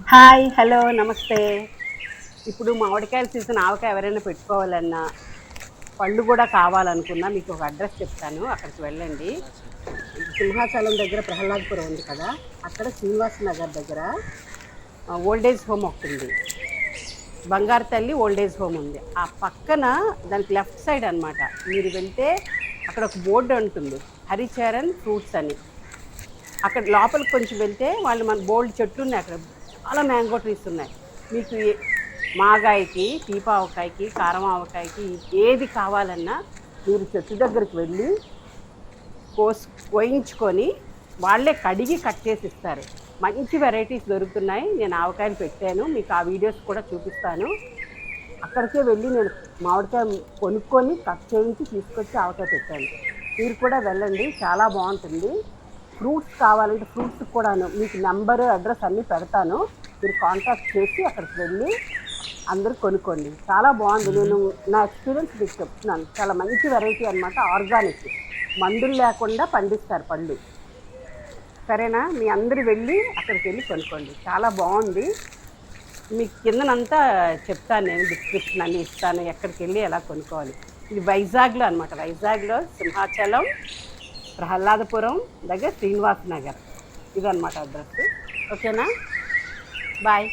Hi hello నమస్తే. ఇప్పుడు మామిడికాయల season, ఆవకాయ ఎవరైనా పెట్టుకోవాలన్నా, పళ్ళు కూడా కావాలనుకున్నా మీకు ఒక అడ్రస్ చెప్తాను, అక్కడికి వెళ్ళండి. సింహాచలం దగ్గర ప్రహ్లాదపురం ఉంది కదా, అక్కడ శ్రీనివాస్ నగర్ దగ్గర ఓల్డ్ ఏజ్ హోమ్ ఒకటి ఉంది. బంగారు తల్లి ఓల్డ్ ఏజ్ హోమ్ ఉంది. ఆ పక్కన దానికి లెఫ్ట్ సైడ్ అన్నమాట. మీరు వెళ్తే అక్కడ ఒక బోర్డు ఉంటుంది, హరిచరణ్ ఫ్రూట్స్ అని. అక్కడ లోపలికి కొంచెం వెళ్తే వాళ్ళు మన బోల్డ్ చెట్లు ఉన్నాయి అక్కడ, చాలా మ్యాంగో ట్రీస్ ఉన్నాయి. మీకు మాగాయకి, తీపి ఆవకాయకి, కారం ఆవకాయకి ఏది కావాలన్నా మీరు చెట్టు దగ్గరికి వెళ్ళి కోయించుకొని వాళ్ళే కడిగి కట్ చేసి ఇస్తారు. మంచి వెరైటీస్ దొరుకుతున్నాయి. నేను ఆవకాయలు పెట్టాను, మీకు ఆ వీడియోస్ కూడా చూపిస్తాను. అక్కడికే వెళ్ళి నేను మామిడికాయ కొనుక్కొని కట్ చేయించి తీసుకొచ్చి ఆవకాయ పెట్టాను. మీరు కూడా వెళ్ళండి, చాలా బాగుంటుంది. ఫ్రూట్స్ కావాలంటే ఫ్రూట్స్ కూడాను మీకు నెంబరు అడ్రస్ అన్నీ పెడతాను, మీరు కాంటాక్ట్ చేసి అక్కడికి వెళ్ళి అందరూ కొనుక్కోండి. చాలా బాగుంది. నేను నా ఎక్స్పీరియన్స్ మీకు చెప్తున్నాను. చాలా మంచి వెరైటీ అనమాట, ఆర్గానిక్, మందులు లేకుండా పండిస్తారు పళ్ళు. సరేనా, మీ అందరూ వెళ్ళి అక్కడికి వెళ్ళి కొనుక్కోండి, చాలా బాగుంది. మీకు కిందనంతా చెప్తాను, నేను డిస్క్రిప్షన్ అన్నీ ఇస్తాను, ఎక్కడికి వెళ్ళి ఎలా కొనుక్కోవాలి. ఇది వైజాగ్లో అనమాట, వైజాగ్లో సింహాచలం ప్రహ్లాదపురం దగ్గర శ్రీనివాస్ నగర్, ఇదన్నమాట అడ్రస్. ఓకేనా, బాయ్.